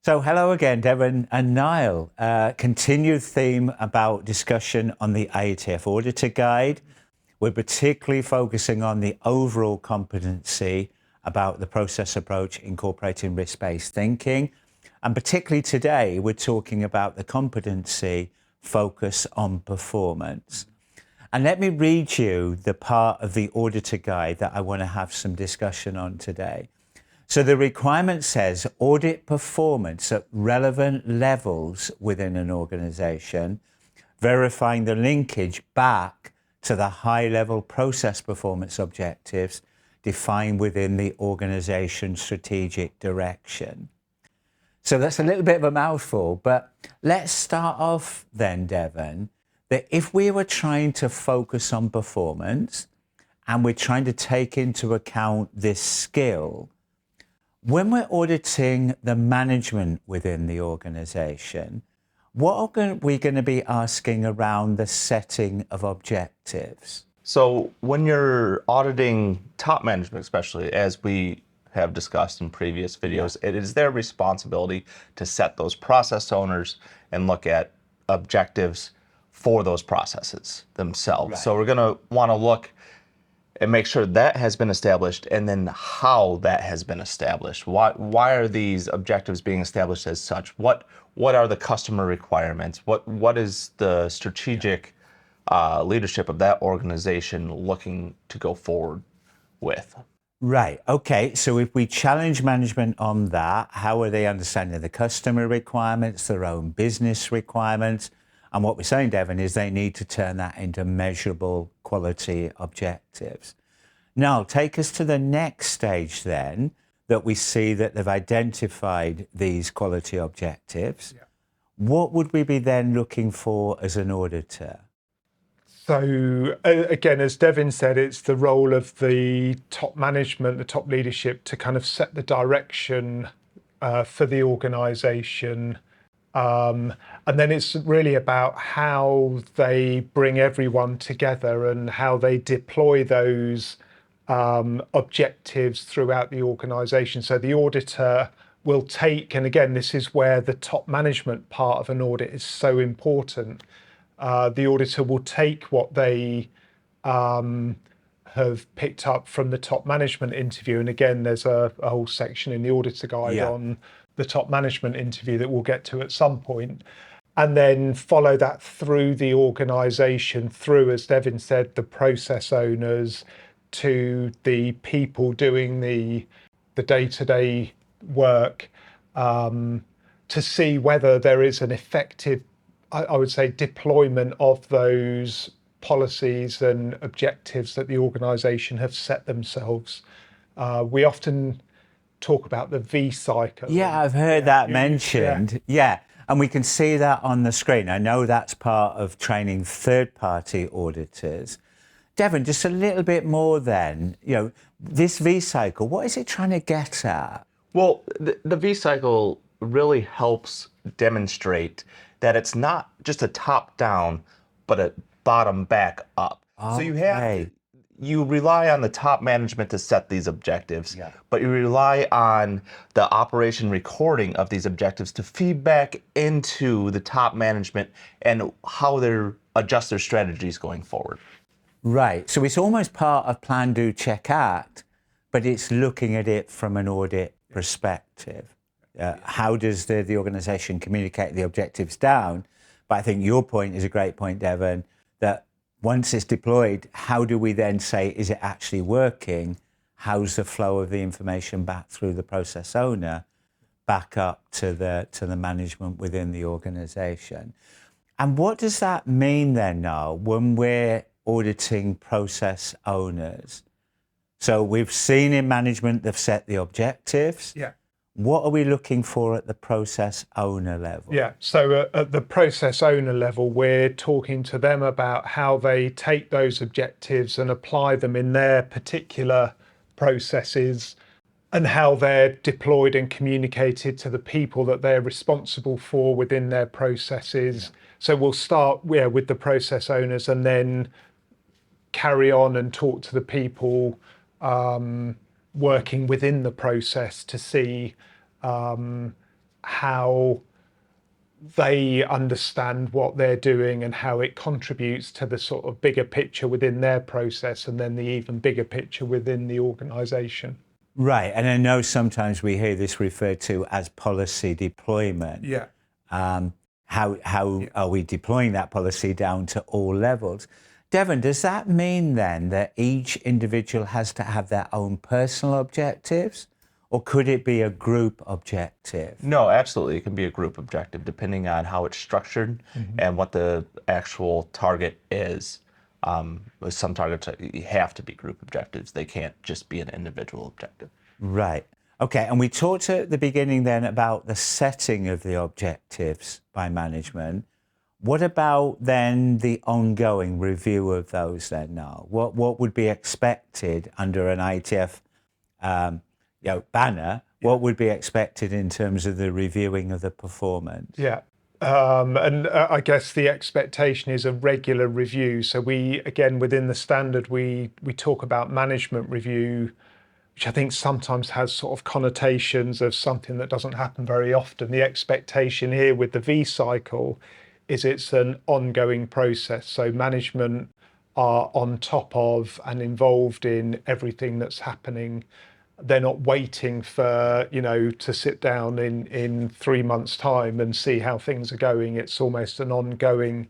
So hello again, Devin and Niall. Continued theme about discussion on the IATF Auditor Guide. We're particularly focusing on the overall competency about the process approach incorporating risk-based thinking. And particularly today, we're talking about the competency focus on performance. And let me read you the part of the Auditor Guide that I want to have some discussion on today. So the requirement says audit performance at relevant levels within an organization, verifying the linkage back to the high-level process performance objectives defined within the organization's strategic direction. So that's a little bit of a mouthful, but let's start off then, Devin, that if we were trying to focus on performance and we're trying to take into account this skill, when we're auditing the management within the organization, what are we going to be asking around the setting of objectives? So when you're auditing top management, especially as we have discussed in previous videos, it is their responsibility to set those process owners and look at objectives for those processes themselves. Right. So we're going to want to look and make sure that has been established, and then how that has been established. Why are these objectives being established as such? What are the customer requirements? What is the strategic leadership of that organization looking to go forward with? Right. Okay. So if we challenge management on that, how are they understanding the customer requirements, their own business requirements? And what we're saying, Devin, is they need to turn that into measurable quality objectives. Now, take us to the next stage then, that we see that they've identified these quality objectives. Yeah. What would we be then looking for as an auditor? So again, as Devin said, it's the role of the top management, the top leadership to kind of set the direction for the organisation. And then it's really about how they bring everyone together and how they deploy those objectives throughout the organisation. So the auditor will take, and again, this is where the top management part of an audit is so important. The auditor will take what they have picked up from the top management interview. And again, there's a whole section in the Auditor Guide on the top management interview that we'll get to at some point, and then follow that through the organisation, through, as Devin said, the process owners to the people doing the day-to-day work, to see whether there is an effective, I would say, deployment of those policies and objectives that the organisation have set themselves. We often talk about the V cycle. Yeah, I've heard that mentioned. Yeah, and we can see that on the screen. I know that's part of training third-party auditors. Devin, just a little bit more then, this V cycle, what is it trying to get at? Well, the V cycle really helps demonstrate that it's not just a top down, but a bottom back up. Okay. So you rely on the top management to set these objectives, but you rely on the operation recording of these objectives to feed back into the top management and how they adjust their strategies going forward. Right. So it's almost part of plan, do, check, act, but it's looking at it from an audit perspective. How does the organization communicate the objectives down? But I think your point is a great point, Devin, that once it's deployed, how do we then say, is it actually working? How's the flow of the information back through the process owner, back up to the management within the organization? And what does that mean then now when we're auditing process owners? So we've seen in management, they've set the objectives. Yeah. What are we looking for at the process owner level? Yeah, so at the process owner level, we're talking to them about how they take those objectives and apply them in their particular processes, and how they're deployed and communicated to the people that they're responsible for within their processes. So we'll start with the process owners and then carry on and talk to the people working within the process to see how they understand what they're doing and how it contributes to the sort of bigger picture within their process, and then the even bigger picture within the organisation. Right, and I know sometimes we hear this referred to as policy deployment. Yeah. How are we deploying that policy down to all levels? Devin, does that mean then that each individual has to have their own personal objectives, or could it be a group objective? No, absolutely. It can be a group objective depending on how it's structured and what the actual target is. With some targets, you have to be group objectives. They can't just be an individual objective. Right. Okay. And we talked at the beginning then about the setting of the objectives by management. What about then the ongoing review of those then, Niall? What would be expected under an IATF banner? What would be expected in terms of the reviewing of the performance? Yeah. And I guess the expectation is a regular review. So we, again, within the standard, we talk about management review, which I think sometimes has sort of connotations of something that doesn't happen very often. The expectation here with the V cycle is it's an ongoing process. So management are on top of and involved in everything that's happening. They're not waiting for, to sit down in 3 months' time and see how things are going. It's almost an ongoing.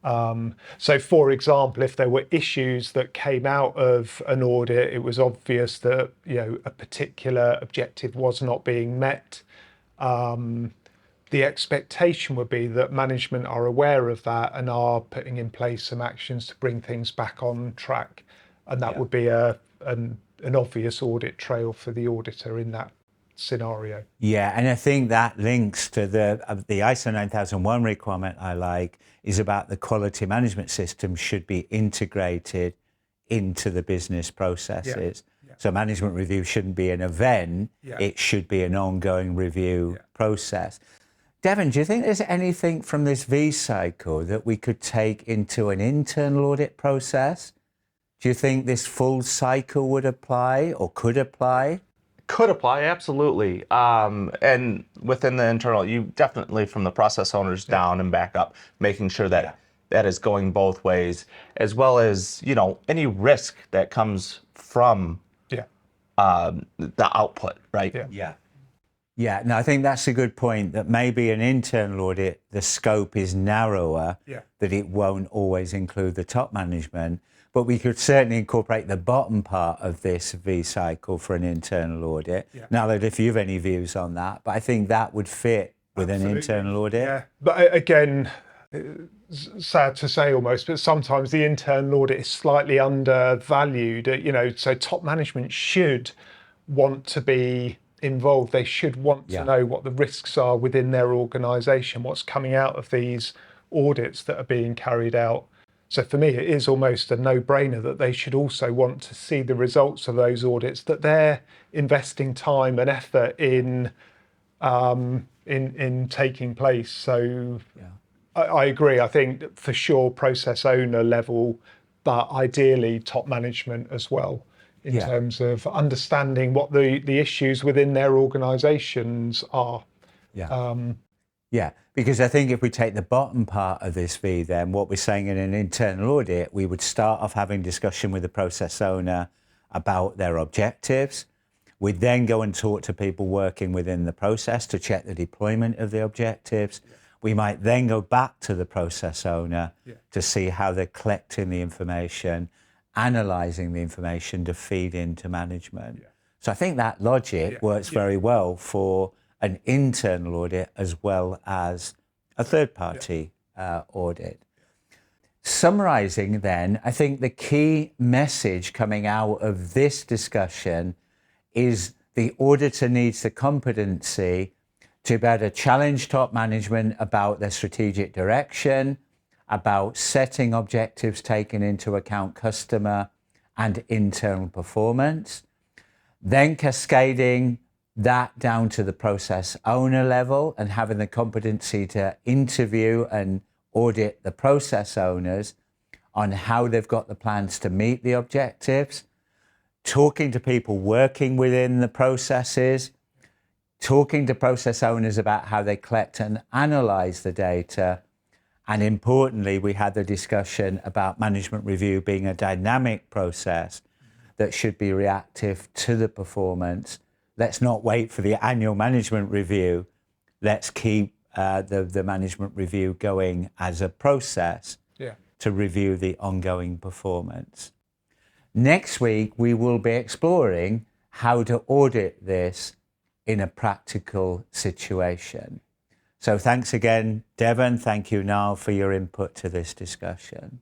So, for example, if there were issues that came out of an audit, it was obvious that, a particular objective was not being met. The expectation would be that management are aware of that and are putting in place some actions to bring things back on track. And that would be an obvious audit trail for the auditor in that scenario. Yeah, and I think that links to the ISO 9001 requirement I like is about the quality management system should be integrated into the business processes. Yeah. So management review shouldn't be an event, it should be an ongoing review process. Devin, do you think there's anything from this V cycle that we could take into an internal audit process? Do you think this full cycle would apply or could apply? Could apply, absolutely. And within the internal, you definitely from the process owners down and back up, making sure that that is going both ways, as well as, any risk that comes from the output, right? Yeah, no, I think that's a good point, that maybe an internal audit, the scope is narrower, that it won't always include the top management, but we could certainly incorporate the bottom part of this V cycle for an internal audit. Now, that if you have any views on that, but I think that would fit with an internal audit. Yeah, but again, sad to say almost, but sometimes the internal audit is slightly undervalued, so top management should want to be involved. They should want to know what the risks are within their organisation, what's coming out of these audits that are being carried out. So for me, it is almost a no-brainer that they should also want to see the results of those audits, that they're investing time and effort in taking place. So I agree. I think for sure process owner level, but ideally top management as well, in terms of understanding what the issues within their organisations are. Yeah, because I think if we take the bottom part of this V, then what we're saying in an internal audit, we would start off having discussion with the process owner about their objectives. We'd then go and talk to people working within the process to check the deployment of the objectives. We might then go back to the process owner to see how they're collecting the information, analysing the information to feed into management. So I think that logic works very well for an internal audit as well as a third-party audit. Summarising then, I think the key message coming out of this discussion is the auditor needs the competency to be able to challenge top management about their strategic direction, about setting objectives taking into account customer and internal performance, then cascading that down to the process owner level and having the competency to interview and audit the process owners on how they've got the plans to meet the objectives, talking to people working within the processes, talking to process owners about how they collect and analyze the data. And importantly, we had the discussion about management review being a dynamic process that should be reactive to the performance. Let's not wait for the annual management review. Let's keep the management review going as a process to review the ongoing performance. Next week, we will be exploring how to audit this in a practical situation. So thanks again, Devin. Thank you, Niall, for your input to this discussion.